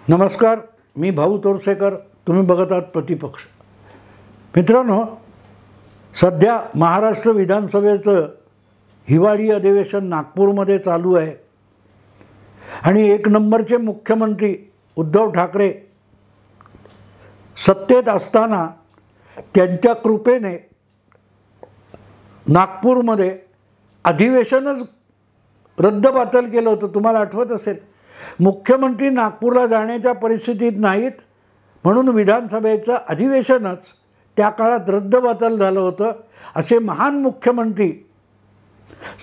नमस्कार, मी भाऊ तोरसेकर. तुम्ही बघत आहात प्रतिपक्ष. मित्रांनो, सध्या महाराष्ट्र विधानसभेचं हिवाळी अधिवेशन नागपूरमध्ये चालू आहे आणि एक नंबरचे मुख्यमंत्री उद्धव ठाकरे सत्तेत असताना त्यांच्या कृपेने नागपूरमध्ये अधिवेशनच रद्दबातल केलं होतं. तुम्हाला आठवत असेल, मुख्यमंत्री नागपूरला जाण्याच्या परिस्थितीत नाहीत म्हणून विधानसभेचं अधिवेशनच त्या काळात रद्दबातल झालं होतं. असे महान मुख्यमंत्री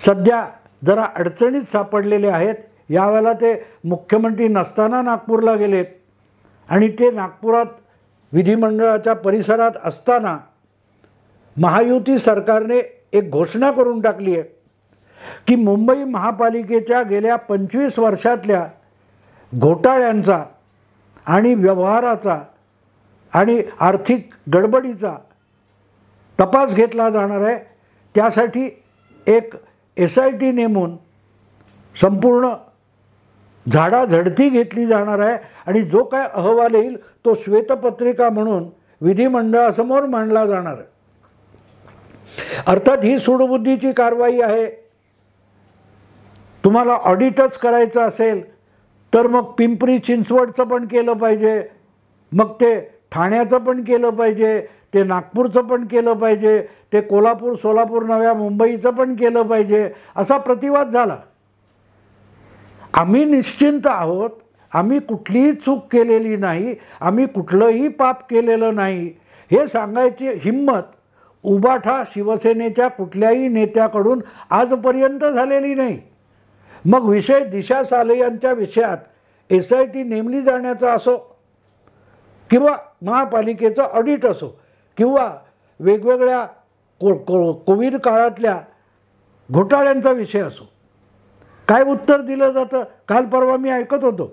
सध्या जरा अडचणीत सापडलेले आहेत. यावेळेला ते मुख्यमंत्री नसताना नागपूरला गेलेत आणि ते नागपुरात विधिमंडळाच्या परिसरात असताना महायुती सरकारने एक घोषणा करून टाकली आहे की मुंबई महापालिकेच्या गेल्या 25 वर्षातल्या घोटाळ्यांचा आणि व्यवहाराचा आणि आर्थिक गडबडीचा तपास घेतला जाणार आहे. त्यासाठी एक SIT नेमून संपूर्ण झाडाझडती घेतली जाणार आहे आणि जो काय अहवाल येईल तो श्वेतपत्रिका म्हणून विधिमंडळासमोर मांडला जाणार आहे. अर्थात ही सूडबुद्धीची कारवाई आहे. तुम्हाला ऑडिटच करायचं असेल तर मग पिंपरी चिंचवडचं पण केलं पाहिजे, मग ते ठाण्याचं पण केलं पाहिजे, ते नागपूरचं पण केलं पाहिजे, ते कोल्हापूर, सोलापूर, नव्या मुंबईचं पण केलं पाहिजे, असा प्रतिवाद झाला. आम्ही निश्चिंत आहोत. आम्ही कुठलीही चूक केलेली नाही, आम्ही कुठलंही पाप केलेलं नाही हे सांगायची हिम्मत उबाठा शिवसेनेच्या कुठल्याही नेत्याकडून आजपर्यंत झालेली नाही. मग विषय दिशा साले यांच्या विषयात SIT नेमली जाण्याचा असो किंवा महापालिकेचं ऑडिट असो किंवा वेगवेगळ्या कोविड काळातल्या घोटाळ्यांचा विषय असो, काय उत्तर दिलं जातं? काल परवा मी ऐकत होतो,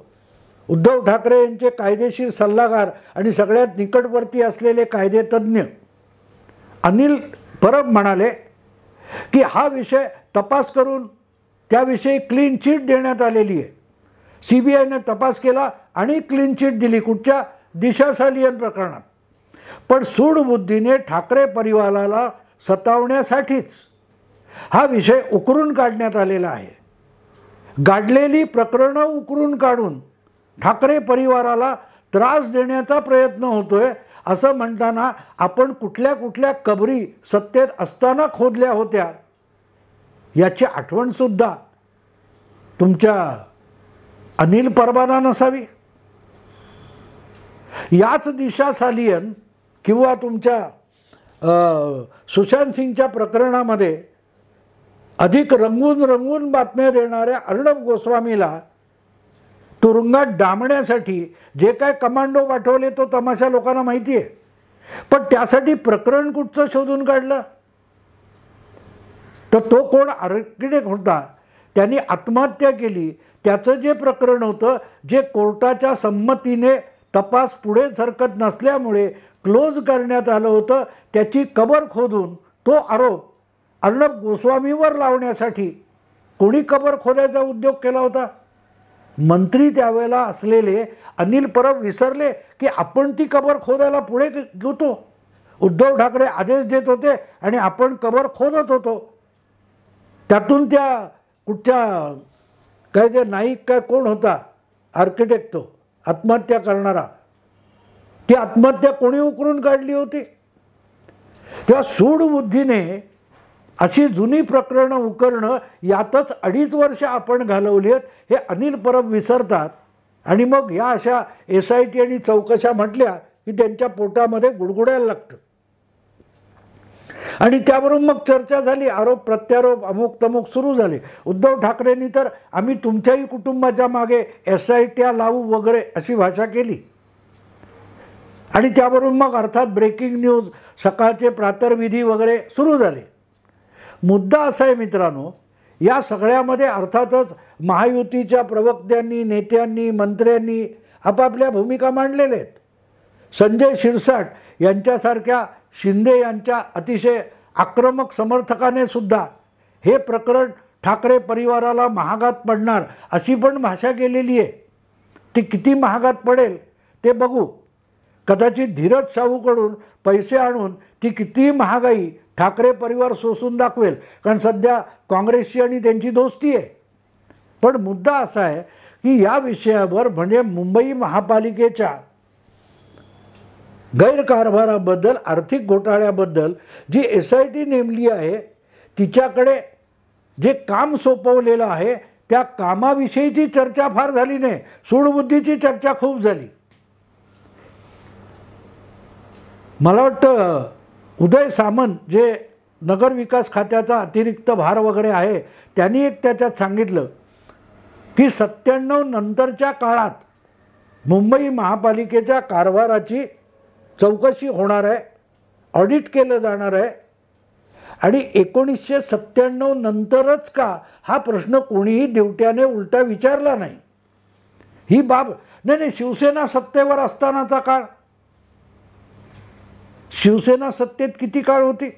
उद्धव ठाकरे यांचे कायदेशीर सल्लागार आणि सगळ्यात निकटवर्ती असलेले कायदेतज्ञ अनिल परब म्हणाले की हा विषय तपास करून त्याविषयी क्लीन चिट देण्यात आलेली आहे. CBIने तपास केला आणि क्लीन चिट दिली कुठच्या दिशा सालियन प्रकरणात. पण सूडबुद्धीने ठाकरे परिवाराला सतावण्यासाठीच हा विषय उकरून काढण्यात आलेला आहे. गाडलेली प्रकरणं उकरून काढून ठाकरे परिवाराला त्रास देण्याचा प्रयत्न होतोय असं म्हणताना आपण कुठल्या कुठल्या कबरी सत्तेत असताना खोदल्या होत्या याची आठवणसुद्धा तुमच्या अनिल परबांना नसावी. याच दिशा सालियन किंवा तुमच्या सुशांत सिंगच्या प्रकरणामध्ये अधिक रंगून बातम्या देणाऱ्या अर्णब गोस्वामीला तुरुंगात डांबण्यासाठी जे काय कमांडो पाठवले तो तमाशा लोकांना माहिती आहे. पण त्यासाठी प्रकरण कुठचं शोधून काढलं? तर तो कोण आर्किटेक्ट होता, त्यांनी आत्महत्या केली, त्याचं जे प्रकरण होतं जे कोर्टाच्या संमतीने तपास पुढे सरकत नसल्यामुळे क्लोज करण्यात आलं होतं, त्याची कबर खोदून तो आरोप अर्णब गोस्वामीवर लावण्यासाठी कोणी कबर खोदायचा उद्योग केला होता? मंत्री त्यावेळेला असलेले अनिल परब विसरले की आपण ती कबर खोदायला पुढे घेतो. उद्धव ठाकरे आदेश देत होते आणि आपण कबर खोदत होतो. त्यातून त्या कुठच्या काय ते नाईक काय कोण होता आर्किटेक्ट, तो आत्महत्या करणारा, ती आत्महत्या कोणी उकरून काढली होती? तेव्हा सूडबुद्धीने अशी जुनी प्रकरणं उकरणं यातच 2.5 वर्ष आपण घालवली आहेत हे अनिल परब विसरतात. आणि मग या अशा SIT आणि चौकशा म्हटल्या की त्यांच्या पोटामध्ये गुडगुडायला लागतं आणि त्यावरून मग चर्चा झाली, आरोप प्रत्यारोप अमुक तमुक सुरू झाले. उद्धव ठाकरेंनी तर आम्ही तुमच्याही कुटुंबाच्या मागे SIT लावू वगैरे अशी भाषा केली आणि त्यावरून मग अर्थात ब्रेकिंग न्यूज, सकाळचे प्रातर्विधी वगैरे सुरू झाले. मुद्दा असा आहे मित्रांनो, या सगळ्यामध्ये अर्थातच महायुतीच्या प्रवक्त्यांनी, नेत्यांनी, मंत्र्यांनी आपापल्या भूमिका मांडलेल्या आहेत. संजय शिरसाट यांच्यासारख्या शिंदे यांच्या अतिशय आक्रमक समर्थकाने सुद्धा हे प्रकरण ठाकरे परिवाराला महागात पडणार अशी पण भाषा केलेली आहे. ती किती महागात पडेल ते बघू. कदाचित धीरज शाहूकडून पैसे आणून ती किती महागाई ठाकरे परिवार सोसून दाखवेल, कारण सध्या काँग्रेसची आणि त्यांची दोस्ती आहे. पण मुद्दा असा आहे की या विषयावर म्हणजे मुंबई महापालिकेच्या गैरकारभाराबद्दल, आर्थिक घोटाळ्याबद्दल जी SIT नेमली आहे तिच्याकडे जे काम सोपवलेलं आहे त्या कामाविषयीची चर्चा फार झाली नाही, सूडबुद्धीची चर्चा खूप झाली. मला वाटतं उदय सामंत जे नगरविकास खात्याचा अतिरिक्त भार वगैरे आहे त्यांनी एक त्याच्यात सांगितलं की 97 नंतरच्या काळात मुंबई महापालिकेच्या कारभाराची चौकशी होणार आहे, ऑडिट केलं जाणार आहे. आणि 1997 नंतरच का हा प्रश्न कोणीही देवट्याने उलटा विचारला नाही. ही बाब नाही, शिवसेना सत्तेवर असतानाचा काळ, शिवसेना सत्तेत किती काळ होती.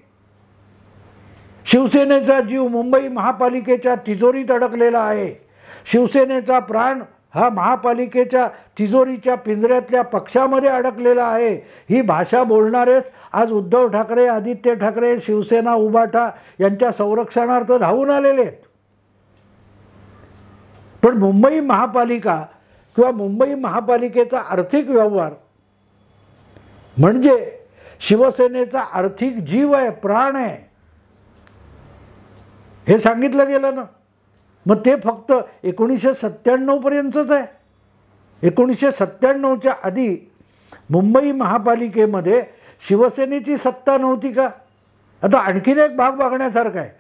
शिवसेनेचा जीव मुंबई महापालिकेच्या तिजोरीत अडकलेला आहे. शिवसेनेचा प्राण हा महापालिकेच्या तिजोरीच्या पिंजऱ्यातल्या पक्षामध्ये अडकलेला आहे. ही भाषा बोलणारेच आज उद्धव ठाकरे, आदित्य ठाकरे, शिवसेना, उबाठा यांच्या संरक्षणार्थ धावून आलेले आहेत. पण मुंबई महापालिका किंवा मुंबई महापालिकेचा आर्थिक व्यवहार म्हणजे शिवसेनेचा आर्थिक जीव आहे, प्राण आहे, हे सांगितलं गेलं ना. मग ते फक्त 1997 पर्यंतच आहे. 1997च्या आधी मुंबई महापालिकेमध्ये शिवसेनेची सत्ता नव्हती का. आता आणखीन एक भाग बघण्यासारखा आहे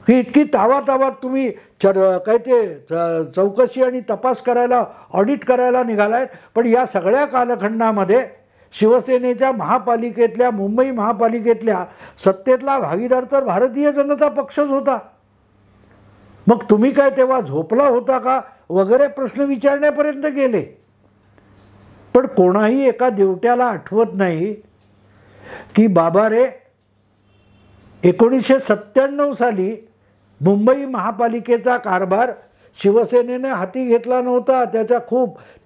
की इतकी तावातावात तुम्ही काय ते चौकशी आणि तपास करायला, ऑडिट करायला निघालाय, पण या सगळ्या कालखंडामध्ये शिवसेनेच्या महापालिकेतल्या, मुंबई महापालिकेतल्या सत्तेतला भागीदार तर भारतीय जनता पक्षच होता. मग तुम्ही काय तेव्हा झोपला होता का वगैरे प्रश्न विचारण्यापर्यंत गेले. पण कोणाही एका देवट्याला आठवत नाही की बाबा रे 1997 साली मुंबई महापालिकेचा कारभार शिवसेनेने हाती घेतला नव्हता.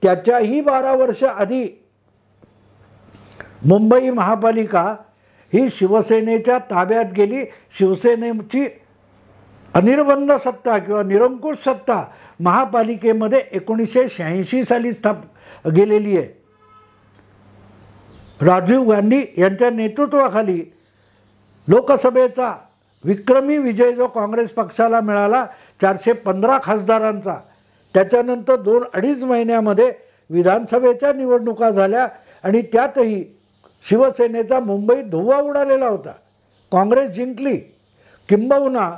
त्याच्याही 12 वर्ष आधी मुंबई महापालिका ही शिवसेनेच्या ताब्यात गेली. शिवसेनेची अनिर्बंध सत्ता किंवा निरंकुश सत्ता महापालिकेमध्ये 1986 साली गेलेली आहे. राजीव गांधी यांच्या नेतृत्वाखाली लोकसभेचा विक्रमी विजय जो काँग्रेस पक्षाला मिळाला 415 खासदारांचा, त्याच्यानंतर 2-2.5 महिन्यामध्ये विधानसभेच्या निवडणुका झाल्या आणि त्यातही शिवसेनेचा मुंबईत धुव्वा उडालेला होता. काँग्रेस जिंकली, किंबहुना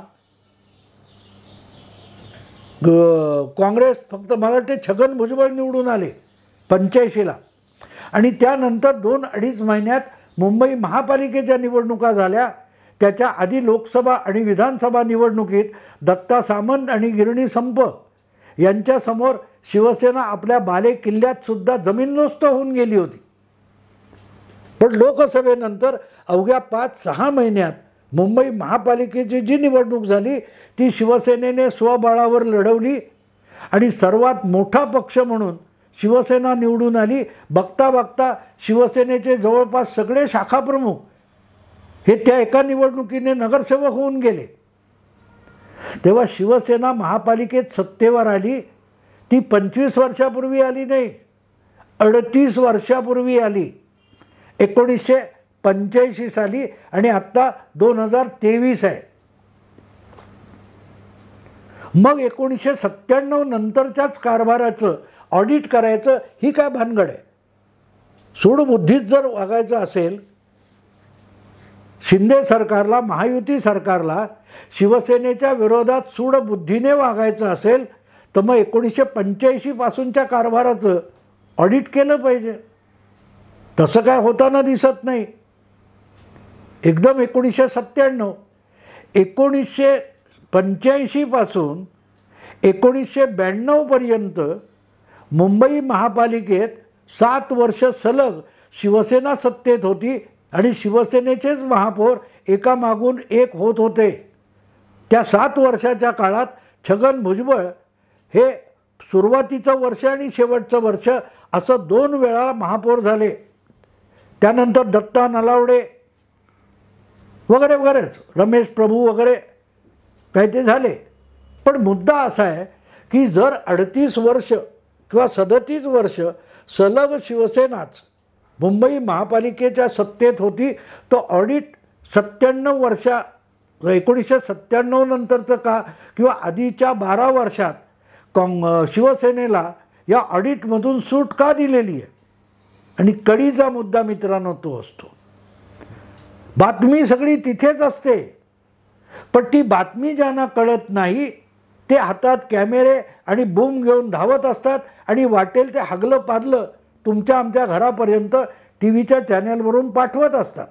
काँग्रेस फक्त मला वाटते छगन भुजबळ निवडून आले 85ला आणि त्यानंतर 2-2.5 महिन्यात मुंबई महापालिकेच्या निवडणुका झाल्या. त्याच्या आधी लोकसभा आणि विधानसभा निवडणुकीत दत्ता सामंत आणि गिरणी संप यांच्यासमोर शिवसेना आपल्या बाले किल्ल्यात सुद्धा जमीनदोस्त होऊन गेली होती. पण लोकसभेनंतर अवघ्या 5-6 महिन्यात मुंबई महापालिकेची जी निवडणूक झाली ती शिवसेनेने स्वबळावर लढवली आणि सर्वात मोठा पक्ष म्हणून शिवसेना निवडून आली. बघता बघता शिवसेनेचे जवळपास सगळे शाखाप्रमुख हे त्या एका निवडणुकीने नगरसेवक होऊन गेले. तेव्हा शिवसेना महापालिकेत सत्तेवर आली ती 25 वर्षापूर्वी आली नाही, 38 वर्षापूर्वी आली, 1985 साली आणि आत्ता 2023 आहे. मग 1997 नंतरच्याच कारभाराचं ऑडिट करायचं ही काय भानगड आहे. सूडबुद्धीत जर वागायचं असेल, शिंदे सरकारला, महायुती सरकारला शिवसेनेच्या विरोधात सूडबुद्धीने वागायचं असेल तर मग 1985 पासूनच्या कारभाराचं ऑडिट केलं पाहिजे. तसं काय होताना दिसत नाही. एकदम 1997, 1985 पासून 1992 पर्यंत मुंबई महापालिकेत 7 वर्ष सलग शिवसेना सत्तेत होती आणि शिवसेनेचेच महापौर एकामागून एक होत होते. त्या 7 वर्षाच्या काळात छगन भुजबळ हे सुरुवातीचं वर्ष आणि शेवटचं वर्ष असं 2 वेळा महापौर झाले. त्यानंतर दत्ता नलावडे वगैरे वगैरेच, रमेश प्रभू वगैरे काही ते झाले. पण मुद्दा असा आहे की जर 38 वर्ष किंवा 37 वर्ष सलग शिवसेनाच मुंबई महापालिकेच्या सत्तेत होती, तो ऑडिट 97 वर्षा 1997 नंतरचं का किंवा आधीच्या 12 वर्षात शिवसेनेला या ऑडिटमधून सूट का दिलेली आहे? आणि कळीचा मुद्दा मित्रांनो तो असतो, बातमी सगळी तिथेच असते, पण ती बातमी ज्यांना कळत नाही ते हातात कॅमेरे आणि बूम घेऊन धावत असतात आणि वाटेल ते हागलं पाडलं तुमच्या आमच्या घरापर्यंत टी व्हीच्या चॅनलवरून पाठवत असतात.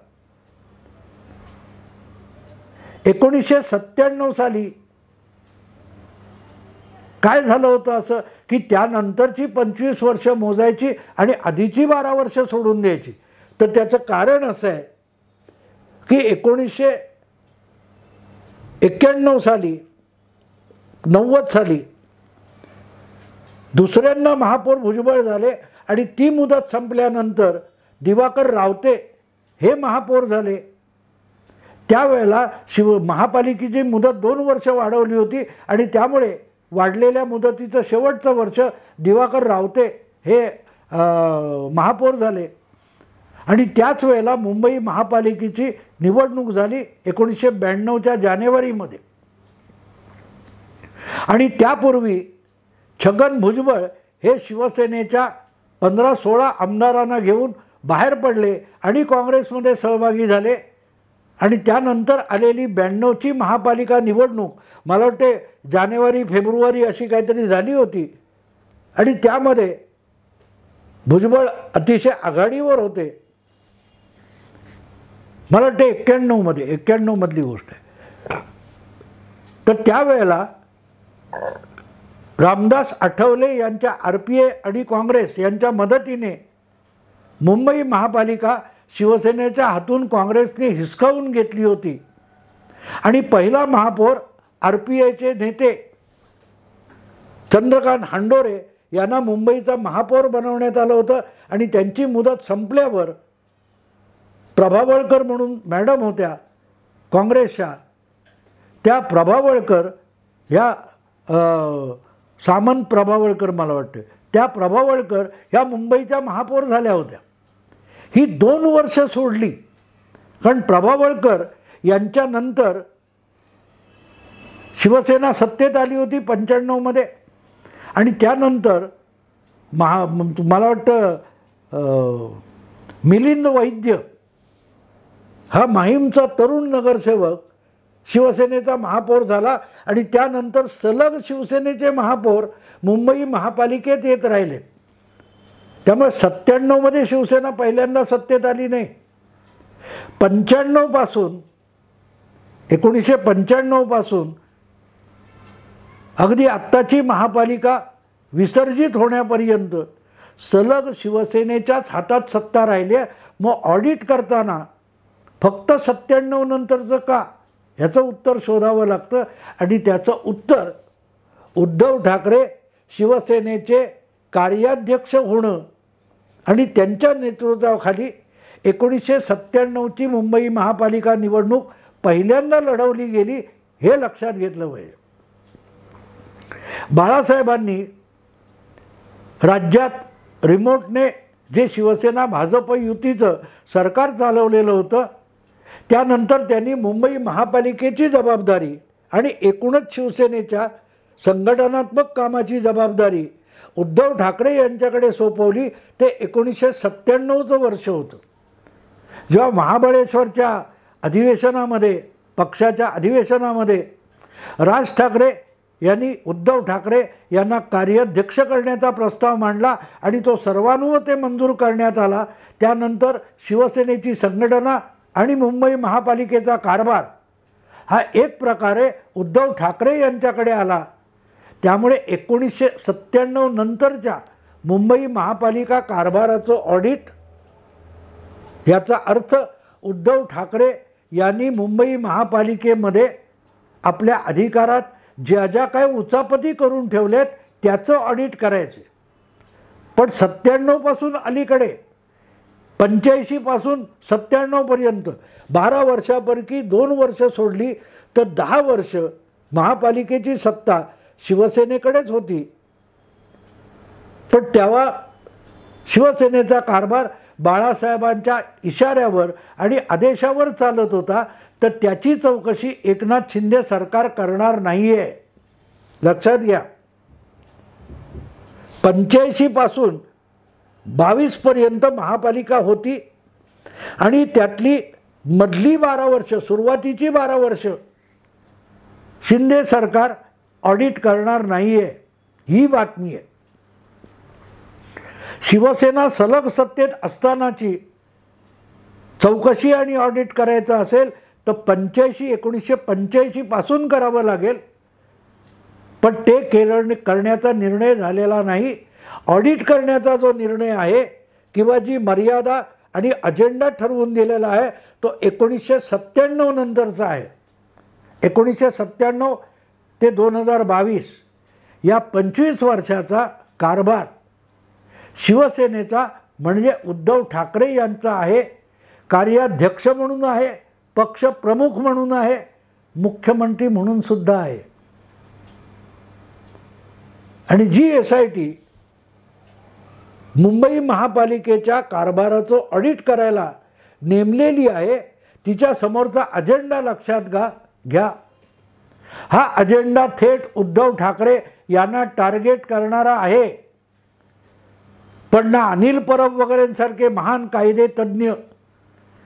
1997 साली काय झालं होतं असं की त्यानंतरची 25 वर्ष मोजायची आणि आधीची 12 वर्ष सोडून द्यायची. तर त्याचं कारण असं आहे की 1991 साली 90 साली दुसऱ्यांदा महापौर भुजबळ झाले आणि ती मुदत संपल्यानंतर दिवाकर रावते हे महापौर झाले. त्यावेळेला महापालिकेची मुदत 2 वर्ष वाढवली होती आणि त्यामुळे वाढलेल्या मुदतीचं शेवटचं वर्ष दिवाकर रावते हे महापौर झाले. आणि त्याच वेळेला मुंबई महापालिकेची निवडणूक झाली 1992च्या जानेवारीमध्ये. आणि त्यापूर्वी छगन भुजबळ हे शिवसेनेच्या 15-16 आमदारांना घेऊन बाहेर पडले आणि काँग्रेसमध्ये सहभागी झाले. आणि त्यानंतर आलेली 92ची महापालिका निवडणूक मला वाटते जानेवारी फेब्रुवारी अशी काहीतरी झाली होती आणि त्यामध्ये भुजबळ अतिशय आघाडीवर होते. मला वाटते 91 मधली गोष्ट आहे. तर त्यावेळेला रामदास आठवले यांच्या RPA आणि काँग्रेस यांच्या मदतीने मुंबई महापालिका शिवसेनेच्या हातून काँग्रेसने हिसकावून घेतली होती. आणि पहिला महापौर RPAचे नेते चंद्रकांत हांडोरे यांना मुंबईचा महापौर बनवण्यात आलं होतं. आणि त्यांची मुदत संपल्यावर प्रभावळकर म्हणून मॅडम होत्या काँग्रेसच्या, त्या प्रभावळकर ह्या सामंत प्रभावळकर मला वाटते, त्या प्रभावळकर ह्या मुंबईच्या महापौर झाल्या होत्या. ही 2 वर्ष सोडली कारण प्रभावळकर यांच्यानंतर शिवसेना सत्तेत आली होती 95 मध्ये. आणि त्यानंतर मला वाटतं मिलिंद वैद्य हा माहीमचा तरुण नगरसेवक शिवसेनेचा महापौर झाला. आणि त्यानंतर सलग शिवसेनेचे महापौर मुंबई महापालिकेत येत राहिले. त्यामुळे 97 मध्ये शिवसेना पहिल्यांदा सत्तेत आली नाही. 95 पासून 1995 पासून अगदी आत्ताची महापालिका विसर्जित होण्यापर्यंत सलग शिवसेनेच्याच हातात सत्ता राहिली. मग ऑडिट करताना फक्त 97 नंतरचं का ह्याचं उत्तर शोधावं लागतं. आणि त्याचं उत्तर उद्धव ठाकरे शिवसेनेचे कार्याध्यक्ष होणं आणि त्यांच्या नेतृत्वाखाली 1997ची मुंबई महापालिका निवडणूक पहिल्यांदा लढवली गेली हे लक्षात घेतलं पाहिजे. बाळासाहेबांनी राज्यात रिमोटने जे शिवसेना भाजप युतीचं सरकार चालवलेलं होतं, त्यानंतर त्यांनी मुंबई महापालिकेची जबाबदारी आणि एकूणच शिवसेनेच्या संघटनात्मक कामाची जबाबदारी उद्धव ठाकरे यांच्याकडे सोपवली. ते 1997चं वर्ष होतं जेव्हा महाबळेश्वरच्या अधिवेशनामध्ये, पक्षाच्या अधिवेशनामध्ये राज ठाकरे यांनी उद्धव ठाकरे यांना कार्याध्यक्ष करण्याचा प्रस्ताव मांडला आणि तो सर्वानुमते मंजूर करण्यात आला. त्यानंतर शिवसेनेची संघटना आणि मुंबई महापालिकेचा कारभार हा एक प्रकारे उद्धव ठाकरे यांच्याकडे आला. त्यामुळे 1997 नंतरच्या मुंबई महापालिका कारभाराचं ऑडिट याचा अर्थ उद्धव ठाकरे यांनी मुंबई महापालिकेमध्ये आपल्या अधिकारात ज्या ज्या काय उचापती करून ठेवल्यात त्याचं ऑडिट करायचे. पण 97 पासून अलीकडे 85 पासून 97 पर्यंत 12 वर्षापैकी 2 वर्ष सोडली तर 10 वर्ष महापालिकेची सत्ता शिवसेनेकडेच होती. पण तेव्हा शिवसेनेचा कारभार बाळासाहेबांच्या इशाऱ्यावर आणि आदेशावर चालत होता. तर त्याची चौकशी एकनाथ शिंदे सरकार करणार नाही आहे, लक्षात घ्या. 85 पासून 22 पर्यंत महापालिका होती आणि त्यातली मधली 12 वर्ष, सुरुवातीची 12 वर्ष शिंदे सरकार ऑडिट करणार नाही आहे, ही बातमी आहे. शिवसेना सलग सत्तेत असतानाची चौकशी आणि ऑडिट करायचं असेल तर 1985 पासून करावं लागेल. पण ते करण्याचा निर्णय झालेला नाही. ऑडिट करण्याचा जो निर्णय आहे किंवा जी मर्यादा आणि अजेंडा ठरवून दिलेला आहे तो 1997 नंतरचा आहे. 1997 ते 2022 या 25 वर्षाचा कारभार शिवसेनेचा म्हणजे उद्धव ठाकरे यांचा आहे. कार्याध्यक्ष म्हणून आहे, पक्षप्रमुख म्हणून आहे, मुख्यमंत्री म्हणून सुद्धा आहे. आणि जी SIT मुंबई महापालिकेच्या कारभाराचं ऑडिट करायला नेमलेली आहे तिच्या समोरचा अजेंडा लक्षात घ्या. हा अजेंडा थेट उद्धव ठाकरे यांना टार्गेट करणारा आहे. पण ना अनिल परब वगैरेंसारखे महान कायदे तज्ज्ञ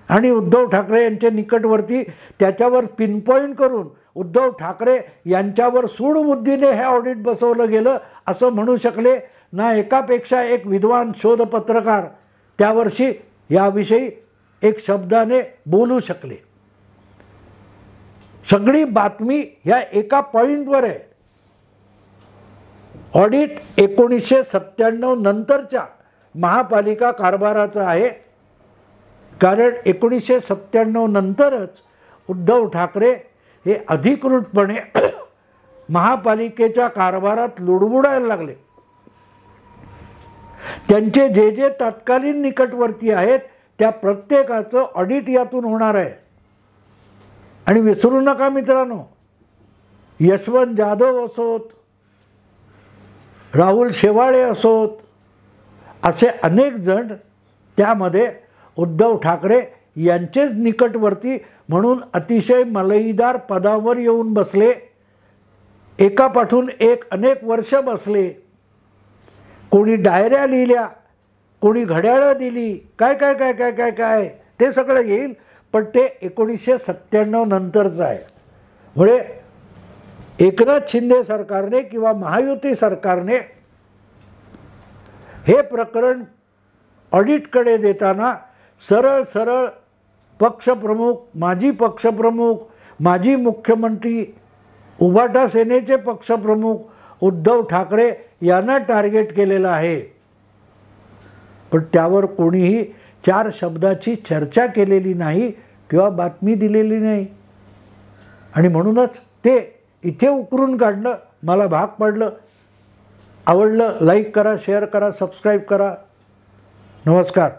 आणि उद्धव ठाकरे यांचे निकटवर्ती त्याच्यावर पिनपॉईंट करून उद्धव ठाकरे यांच्यावर सूडबुद्धीने हे ऑडिट बसवलं गेलं असं म्हणू शकले. ना एकापेक्षा एक विद्वान शोध पत्रकार त्यावर्षी याविषयी एक शब्दाने बोलू शकले. सगळी बातमी ह्या एका पॉईंटवर आहे. ऑडिट 1997 नंतरच्या महापालिका कारभाराचा आहे. कारण 1997 नंतरच उद्धव ठाकरे हे अधिकृतपणे महापालिकेच्या कारभारात लुडबुडायला लागले. त्यांचे जे जे तत्कालीन निकटवर्ती आहेत त्या प्रत्येकाचं ऑडिट यातून होणार आहे. आणि विसरू नका मित्रांनो, यशवंत जाधव असोत, राहुल शेवाळे असोत, असे अनेक जण त्यामध्ये उद्धव ठाकरे यांचेच निकटवर्ती म्हणून अतिशय मलईदार पदावर येऊन बसले. एकापाठून एक अनेक वर्ष बसले. कोणी डायऱ्या लिहिल्या, कोणी घड्याळं दिली, काय काय काय काय काय काय ते सगळं येईल. पण ते 1997 नंतरचं आहे. म्हणजे एकनाथ शिंदे सरकारने किंवा महायुती सरकारने हे प्रकरण ऑडिटकडे देताना सरळ सरळ पक्षप्रमुख, माजी पक्षप्रमुख, माजी मुख्यमंत्री, उभाटा सेनेचे पक्षप्रमुख उद्धव ठाकरे यांना टार्गेट केलेलं आहे. पण त्यावर कोणीही 4 शब्दाची चर्चा केलेली नाही किंवा बातमी दिलेली नाही. आणि म्हणूनच ते इथे उकरून काढणं मला भाग पडलं. आवडलं लाईक करा, शेअर करा, सबस्क्राईब करा. नमस्कार.